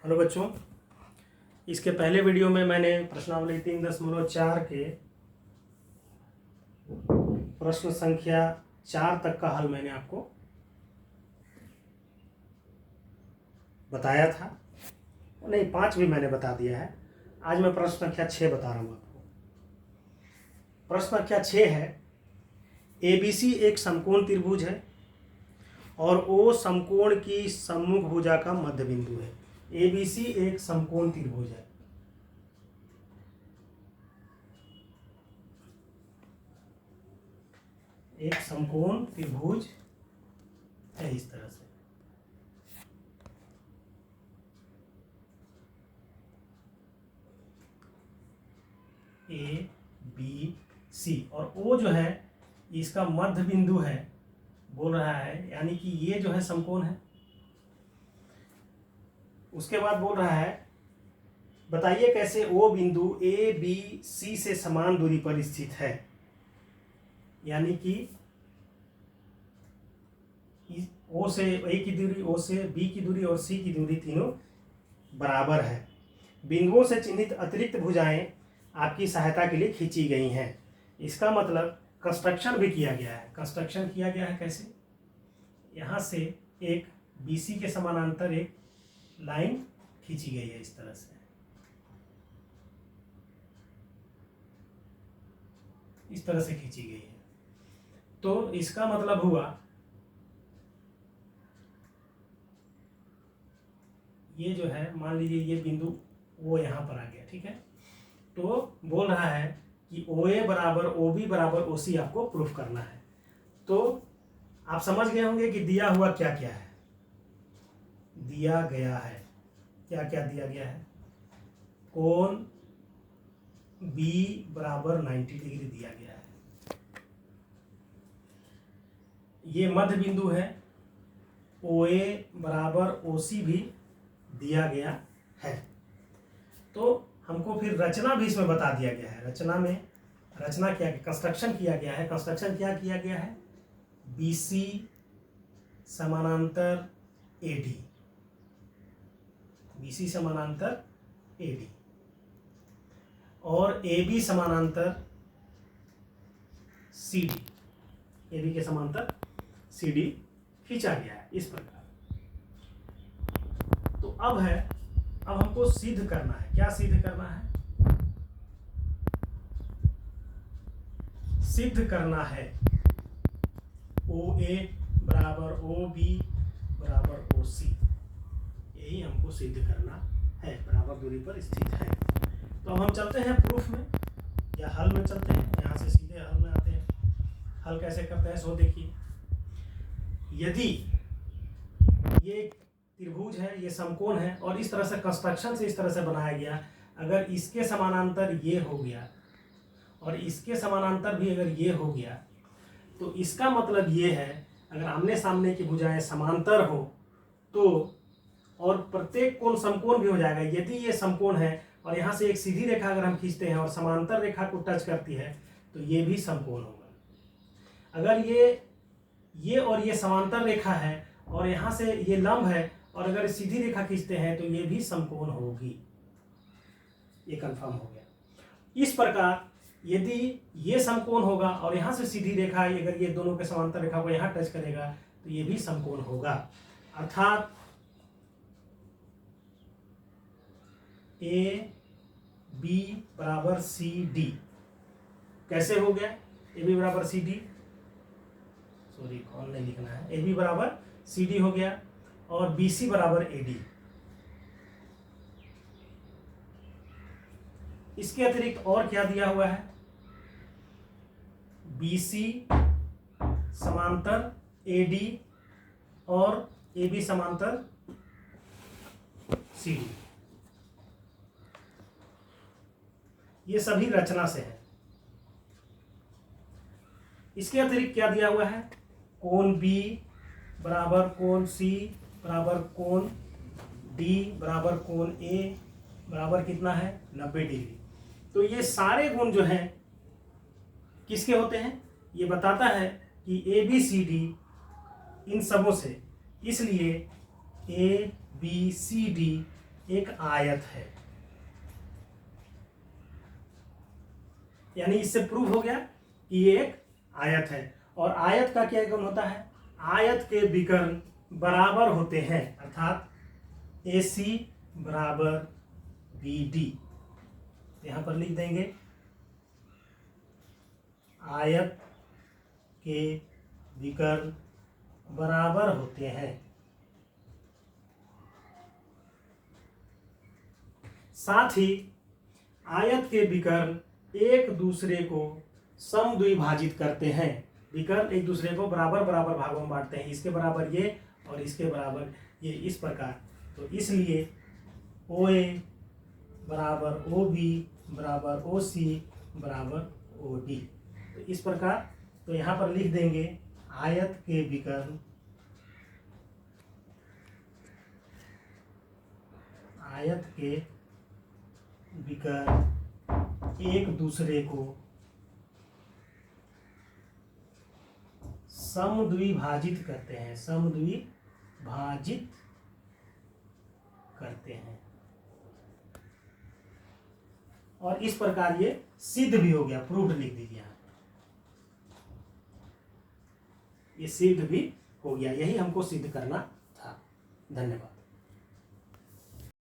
Hello बच्चों, इसके पहले वीडियो में मैंने प्रश्नावली 3.4 के प्रश्न संख्या 4 तक का हल मैंने आपको बताया था। नहीं, 5 भी मैंने बता दिया है। आज मैं प्रश्न संख्या 6 बता रहा हूँ आपको। प्रश्न संख्या 6 है, ABC एक समकोण त्रिभुज है और O समकोण की सम्मुख भुजा का मध्य बिंदु है। ABC एक समकोण त्रिभुज है। एक समकोण त्रिभुज है इस तरह से। ABC और O जो है इसका मध्य बिंदु है, बोल रहा है, यानी कि ये जो है समकोण है। उसके बाद बोल रहा है, बताइए कैसे O बिंदु ABC से समान दूरी पर स्थित है। यानी कि O से A की दूरी, O से B की दूरी और C की दूरी तीनों बराबर है। बिंदुओं से चिन्हित अतिरिक्त भुजाएं आपकी सहायता के लिए खींची गई हैं। इसका मतलब कंस्ट्रक्शन भी किया गया है। कंस्ट्रक्शन किया गया है कैसे? यहाँ से एक BC के समानांतर एक लाइन खींची गई है इस तरह से। इस तरह से खींची गई है। तो इसका मतलब हुआ ये जो है, मान लीजिए ये बिंदु वो यहाँ पर आ गया, ठीक है। तो बोल रहा है कि OA बराबर OB बराबर OC आपको प्रूफ करना है। तो आप समझ गए होंगे कि दिया हुआ क्या क्या है। दिया गया है, क्या क्या दिया गया है? कोण B बराबर 90 डिग्री दिया गया है। ये मध्य बिंदु है। OA बराबर OC भी दिया गया है। तो हमको फिर रचना भी इसमें बता दिया गया है। रचना क्या, कंस्ट्रक्शन किया गया है। कंस्ट्रक्शन क्या किया गया है? BC समानांतर AD, BC समानांतर AD और AB समानांतर CD, AB के समांतर CD खींचा गया है इस प्रकार। तो अब हमको सिद्ध करना है। क्या सिद्ध करना है? सिद्ध करना है OA बराबर OB बराबर OC। यही हमको सिद्ध करना है, बराबर दूरी पर स्थित है। तो अब हम चलते हैं प्रूफ में या हल में चलते हैं। यहाँ से सीधे हल में आते हैं। हल कैसे करते हैं सो देखिए। यदि ये त्रिभुज है, ये समकोण है और इस तरह से कंस्ट्रक्शन से इस तरह से बनाया गया, अगर इसके समानांतर ये हो गया और इसके समानांतर भी अगर ये हो गया, तो इसका मतलब ये है अगर आमने सामने की भुजाएं समांतर हो तो, और प्रत्येक कोण समकोण भी हो जाएगा। यदि ये समकोण है और यहाँ से एक सीधी रेखा अगर हम खींचते हैं और समांतर रेखा को टच करती है तो ये भी समकोण होगा। अगर ये और ये समांतर रेखा है और यहाँ से ये लंब है और अगर सीधी रेखा खींचते हैं तो ये भी समकोण होगी। ये कंफर्म हो गया। इस प्रकार यदि ये समकोण होगा और यहाँ से सीधी रेखा अगर ये दोनों के समांतर रेखा को यहाँ टच करेगा तो ये भी समकोण होगा। अर्थात AB बराबर CD कैसे हो गया? AB बराबर CD, सॉरी कौन नहीं लिखना है, AB बराबर CD हो गया और BC बराबर AD। इसके अतिरिक्त और क्या दिया हुआ है? BC समांतर AD और AB समांतर CD। ये सभी रचना से है। इसके अतिरिक्त क्या दिया हुआ है? कोण B बराबर कोण C बराबर कोण D बराबर कोण A बराबर कितना है? 90 डिग्री। तो ये सारे गुण जो हैं किसके होते हैं? ये बताता है कि ABCD इन सबों से, इसलिए ABCD एक आयत है। यानी इससे प्रूव हो गया कि ये एक आयत है। और आयत का क्या गुण होता है? आयत के विकर्ण बराबर होते हैं, अर्थात AC बराबर BD। यहां पर लिख देंगे आयत के विकर्ण बराबर होते हैं। साथ ही आयत के विकर्ण एक दूसरे को समद्विभाजित करते हैं। विकर्ण एक दूसरे को बराबर बराबर भागों में बांटते हैं, इसके बराबर ये और इसके बराबर ये, इस प्रकार। तो इसलिए OA बराबर OB बराबर OC बराबर OD। तो इस प्रकार, तो यहाँ पर लिख देंगे आयत के विकर्ण एक दूसरे को समद्विभाजित करते हैं, और इस प्रकार ये सिद्ध भी हो गया। प्रूव्ड लिख दीजिए यहाँ, ये सिद्ध भी हो गया। यही हमको सिद्ध करना था। धन्यवाद।